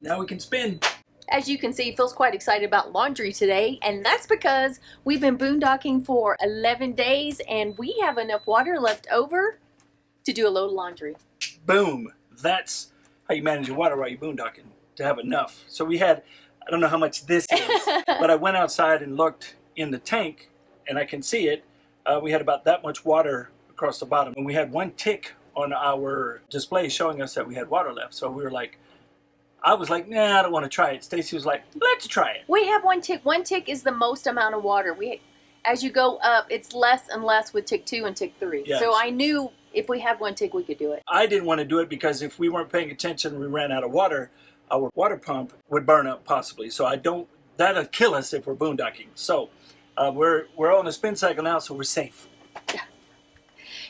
Now we can spin. As you can see, Phil's quite excited about laundry today, and that's because we've been boondocking for 11 days and we have enough water left over to do a load of laundry. Boom. That's how you manage your water while you're boondocking, to have enough. So we had, I don't know how much this is, but I went outside and looked in the tank and I can see it. We had about that much water across the bottom, and we had one tick on our display showing us that we had water left. So we were like, I was like, nah, I don't want to try it. Stacy was like, let's try it. We have one tick. One tick is the most amount of water. As you go up, it's less and less with tick 2 and tick 3. Yes. So I knew if we had one tick, we could do it. I didn't want to do it because if we weren't paying attention and we ran out of water, our water pump would burn up possibly. So that'll kill us if we're boondocking. So we're on a spin cycle now, so we're safe.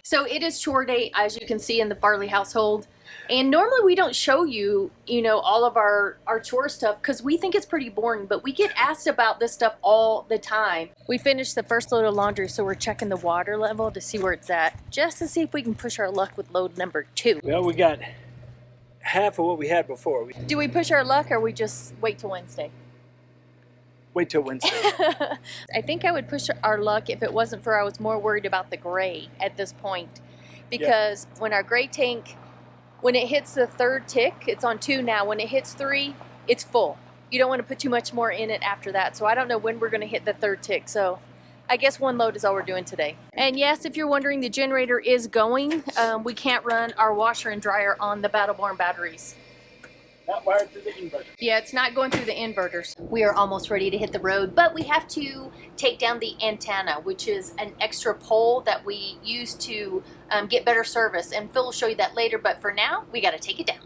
So it is chore day, as you can see in the Farley household. And normally we don't show you, all of our chore stuff because we think it's pretty boring, but we get asked about this stuff all the time. We finished the first load of laundry, so we're checking the water level to see where it's at, just to see if we can push our luck with load number 2. Well, we got half of what we had before. Do we push our luck or we just wait till Wednesday? Wait till Wednesday. I think I would push our luck if it wasn't for I was more worried about the gray at this point. Because when our gray tank, when it hits the 3rd tick, it's on 2 now. When it hits 3, it's full. You don't want to put too much more in it after that. So I don't know when we're going to hit the 3rd tick. So I guess 1 load is all we're doing today. And yes, if you're wondering, the generator is going. We can't run our washer and dryer on the Battleborn batteries. Not wired through the inverter. Yeah, it's not going through the inverters. We are almost ready to hit the road, but we have to take down the antenna, which is an extra pole that we use to get better service. And Phil will show you that later, but for now, we got to take it down.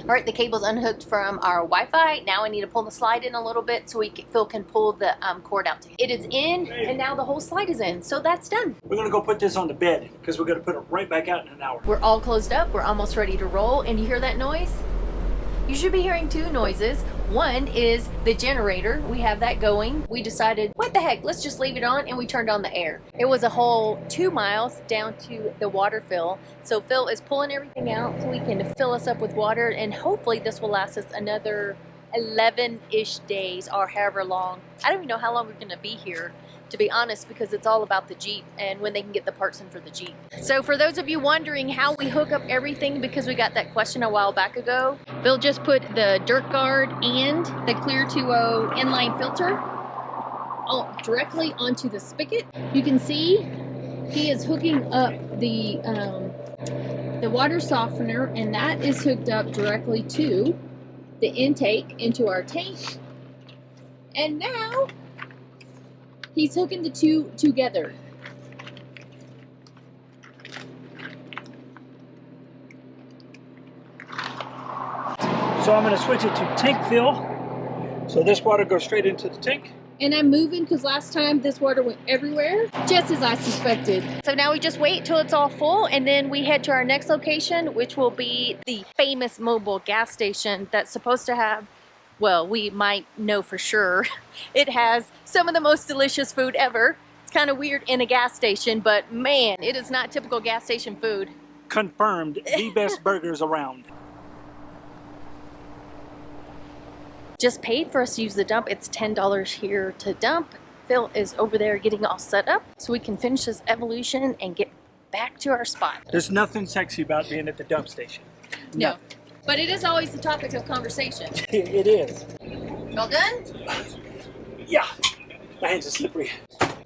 All right, the cable's unhooked from our Wi-Fi. Now I need to pull the slide in a little bit so Phil can pull the cord out. It is in, and now the whole slide is in, so that's done. We're going to go put this on the bed because we're going to put it right back out in an hour. We're all closed up. We're almost ready to roll, and you hear that noise? You should be hearing 2 noises. One is the generator. We have that going. We decided, what the heck, let's just leave it on, and we turned on the air. It was a whole 2 miles down to the water fill. So Phil is pulling everything out so we can fill us up with water, and hopefully this will last us another 11-ish days or however long. I don't even know how long we're gonna be here, to be honest, because it's all about the Jeep and when they can get the parts in for the Jeep. So for those of you wondering how we hook up everything, because we got that question a while back ago, Phil just put the dirt guard and the Clear 2.0 inline filter directly onto the spigot. You can see he is hooking up the water softener, and that is hooked up directly to the intake into our tank. And now he's hooking the 2 together. So I'm going to switch it to tank fill. So this water goes straight into the tank. And I'm moving because last time this water went everywhere, just as I suspected. So now we just wait till it's all full, and then we head to our next location, which will be the famous mobile gas station that's supposed to have, well, we might know for sure, it has some of the most delicious food ever. It's kind of weird in a gas station, but man, it is not typical gas station food. Confirmed, the best burgers around. Just paid for us to use the dump. It's $10 here to dump. Phil is over there getting all set up so we can finish this evolution and get back to our spot. There's nothing sexy about being at the dump station. No. But it is always the topic of conversation. It is. All done? Yeah. My hands are slippery.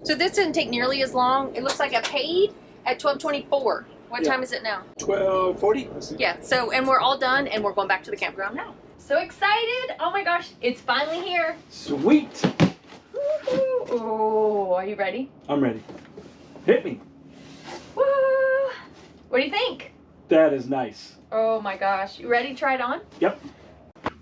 So this didn't take nearly as long. It looks like I paid at 12:24. What time is it now? 12:40. Yeah, so, and we're all done, and we're going back to the campground now. So excited. Oh my gosh, it's finally here. Sweet. Oh, are you ready? I'm ready. Hit me. Woo! What do you think? That is nice. Oh my gosh. You ready to try it on? Yep.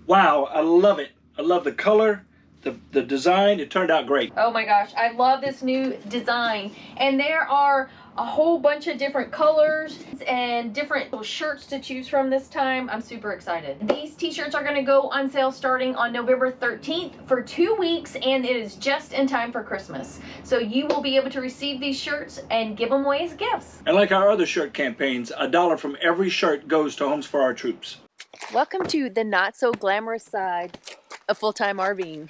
Wow, I love it. I love the color, the design. It turned out great. Oh my gosh, I love this new design. And there are a whole bunch of different colors and different shirts to choose from this time. I'm super excited. These t-shirts are gonna go on sale starting on November 13th for 2 weeks, and it is just in time for Christmas. So you will be able to receive these shirts and give them away as gifts. And like our other shirt campaigns, $1 from every shirt goes to Homes for Our Troops. Welcome to the not so glamorous side of full-time RVing.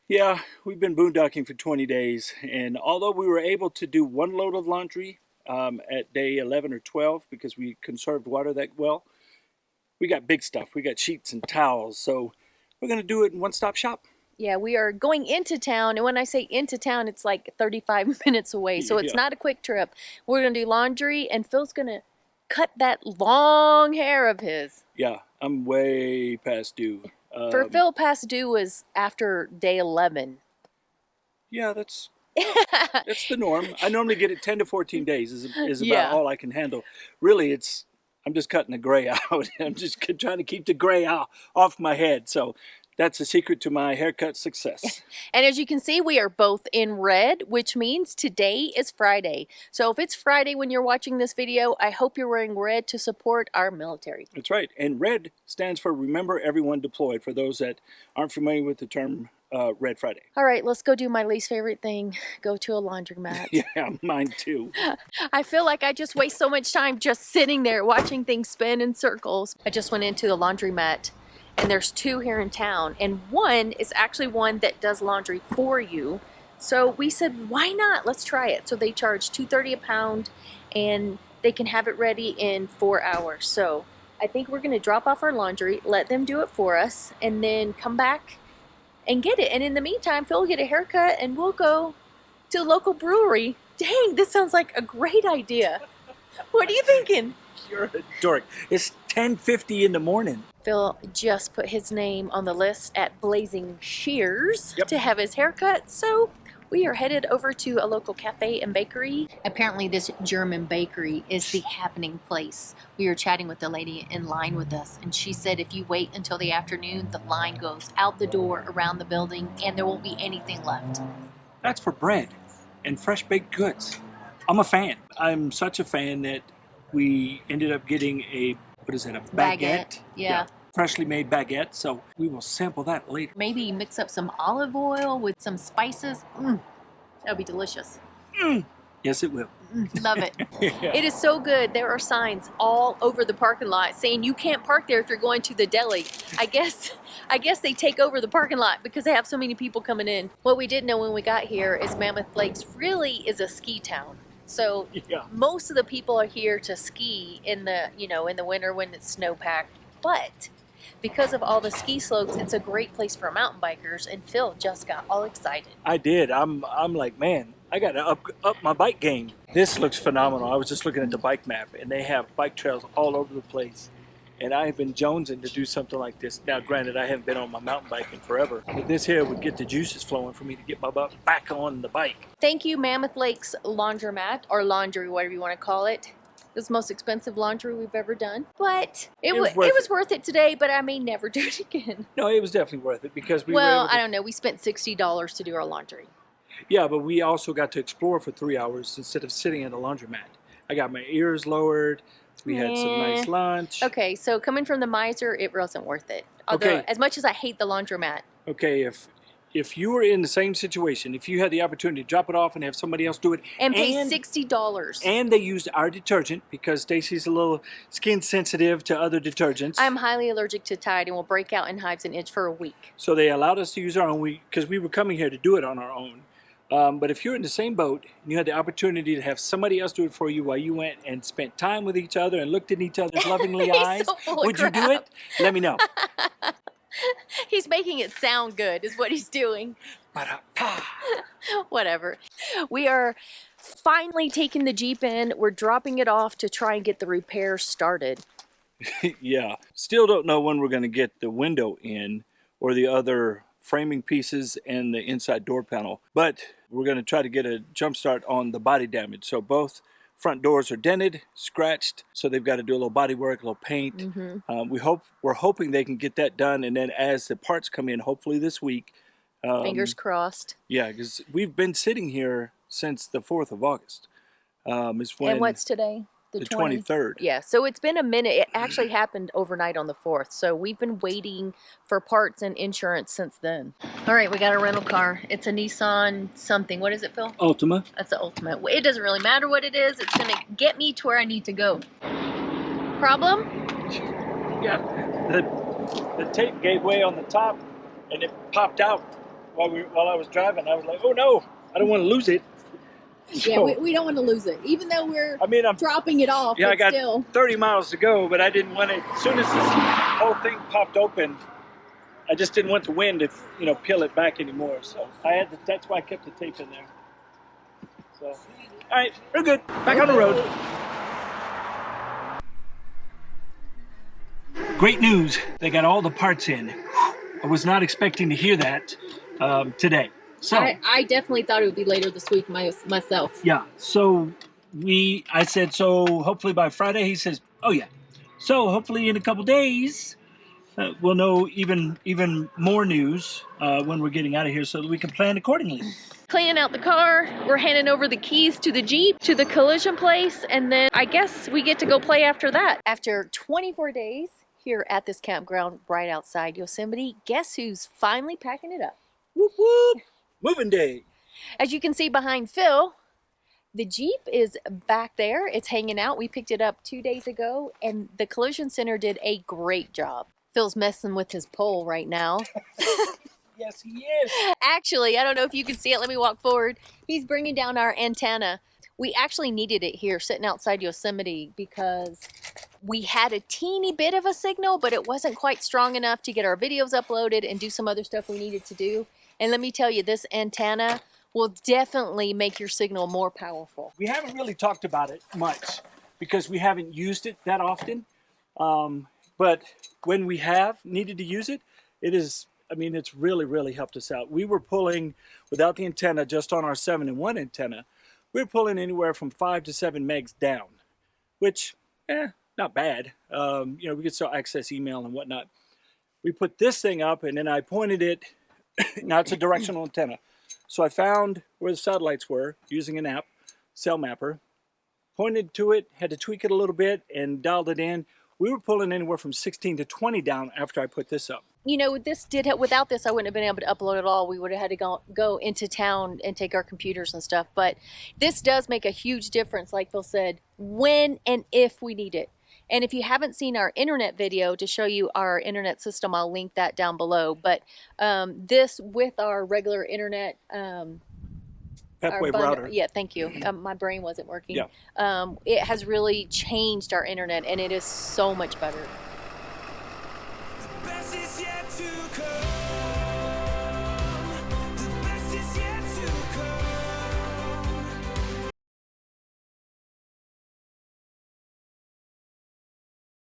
Yeah, we've been boondocking for 20 days, and although we were able to do 1 load of laundry at day 11 or 12 because we conserved water that well, we got big stuff. We got sheets and towels, so we're going to do it in one-stop shop. Yeah, we are going into town, and when I say into town, it's like 35 minutes away, so it's not a quick trip. We're going to do laundry, and Phil's going to cut that long hair of his. Yeah, I'm way past due. For Phil, past due was after day 11. Yeah, that's the norm. I normally get it 10 to 14 days is about all I can handle. Really, I'm just cutting the gray out. I'm just trying to keep the gray off my head. So that's the secret to my haircut success. And as you can see, we are both in red, which means today is Friday. So if it's Friday when you're watching this video, I hope you're wearing red to support our military. That's right. And red stands for Remember Everyone Deployed, for those that aren't familiar with the term Red Friday. All right, let's go do my least favorite thing. Go to a laundromat. Yeah, mine too. I feel like I just waste so much time just sitting there watching things spin in circles. I just went into the laundromat, and there's 2 here in town, and one is actually one that does laundry for you. So we said, why not? Let's try it. So they charge $2.30 a pound, and they can have it ready in 4 hours. So I think we're gonna drop off our laundry, let them do it for us, and then come back and get it. And in the meantime, Phil will get a haircut, and we'll go to a local brewery. Dang, this sounds like a great idea. What are you thinking? You're a dork. It's 10:50 in the morning. Phil just put his name on the list at Blazing Shears to have his haircut, so we are headed over to a local cafe and bakery. Apparently this German bakery is the happening place. We were chatting with the lady in line with us, and she said if you wait until the afternoon, the line goes out the door around the building and there won't be anything left. That's for bread and fresh baked goods. I'm a fan. I'm such a fan that we ended up getting a baguette? Yeah. Freshly made baguette, so we will sample that later. Maybe mix up some olive oil with some spices. That'll be delicious. Yes, it will. Love it. It is so good. There are signs all over the parking lot saying you can't park there if you're going to the deli. I guess they take over the parking lot because they have so many people coming in. What we didn't know when we got here is Mammoth Lakes really is a ski town. So most of the people are here to ski in the, in the winter when it's snow-packed. But because of all the ski slopes, it's a great place for mountain bikers, and Phil just got all excited. I did. I'm like, man, I got to up my bike game. This looks phenomenal. I was just looking at the bike map, and they have bike trails all over the place. And I have been jonesing to do something like this. Now, granted, I haven't been on my mountain bike in forever, but this here would get the juices flowing for me to get my butt back on the bike. Thank you, Mammoth Lakes Laundromat, or laundry, whatever you want to call it. It was the most expensive laundry we've ever done, but it was worth it today, but I may never do it again. No, it was definitely worth it because we I don't know, we spent $60 to do our laundry. Yeah, but we also got to explore for 3 hours instead of sitting at a laundromat. I got my ears lowered. We had some nice lunch. Okay, so coming from the miser, it wasn't worth it. Although, as much as I hate the laundromat. Okay, if you were in the same situation, if you had the opportunity to drop it off and have somebody else do it. And pay $60. And they used our detergent because Stacy's a little skin sensitive to other detergents. I'm highly allergic to Tide and will break out in hives and itch for a week. So they allowed us to use our own because we were coming here to do it on our own. But if you're in the same boat and you had the opportunity to have somebody else do it for you while you went and spent time with each other and looked in each other's lovingly eyes, would you do it? Let me know. He's making it sound good is what he's doing. Whatever. We are finally taking the Jeep in. We're dropping it off to try and get the repairs started. Yeah. Still don't know when we're going to get the window in or the other framing pieces and the inside door panel, but we're going to try to get a jump start on the body damage. So both front doors are dented, scratched, so they've got to do a little body work, a little paint. We're hoping they can get that done, and then as the parts come in, hopefully this week. Fingers crossed. Yeah, because we've been sitting here since the 4th of August. is when. And what's today? The 23rd. Yeah, so it's been a minute. It actually happened overnight on the 4th. So we've been waiting for parts and insurance since then. All right, we got a rental car. It's a Nissan something. What is it, Phil? Ultima. That's the Ultimate. It doesn't really matter what it is. It's going to get me to where I need to go. Problem? Yeah, the tape gave way on the top, and it popped out while I was driving. I was like, oh no, I don't want to lose it. Yeah, So, we don't want to lose it, even though we're I'm dropping it off. Yeah, but I got still. 30 miles to go, but I didn't want it. As soon as this whole thing popped open, I just didn't want the wind to, peel it back anymore. So that's why I kept the tape in there. So, all right, we're good. Back on the road. Great news! They got all the parts in. I was not expecting to hear that today. So I definitely thought it would be later this week myself. yeah, so I said, so hopefully by Friday. He says, oh yeah, so hopefully in a couple days we'll know even more news when we're getting out of here, so that we can plan accordingly. Cleaning out the car, we're handing over the keys to the Jeep to the collision place, and then I guess we get to go play after that. After 24 days here at this campground right outside Yosemite, guess who's finally packing it up? Whoop whoop! Moving day. As you can see behind Phil, the Jeep is back there. It's hanging out. We picked it up 2 days ago, and the collision center did a great job. Phil's messing with his pole right now. Yes, he is. Actually, I don't know if you can see it. Let me walk forward. He's bringing down our antenna. We actually needed it here sitting outside Yosemite because we had a teeny bit of a signal, but it wasn't quite strong enough to get our videos uploaded and do some other stuff we needed to do. And let me tell you, this antenna will definitely make your signal more powerful. We haven't really talked about it much because we haven't used it that often. But when we have needed to use it, it's really, really helped us out. We were pulling, without the antenna, just on our 7-in-1 antenna, we were pulling anywhere from 5 to 7 megs down, which, not bad. We could still access email and whatnot. We put this thing up, and then I pointed it. Now it's a directional antenna. So I found where the satellites were using an app, Cell Mapper, pointed to it, had to tweak it a little bit, and dialed it in. We were pulling anywhere from 16 to 20 down after I put this up. Without this, I wouldn't have been able to upload at all. We would have had to go into town and take our computers and stuff. But this does make a huge difference, like Phil said, when and if we need it. And if you haven't seen our internet video to show you our internet system, I'll link that down below. But this with our regular internet, Pepwave router. Yeah, thank you. My brain wasn't working. Yeah. It has really changed our internet, and it is so much better. The best is yet to come.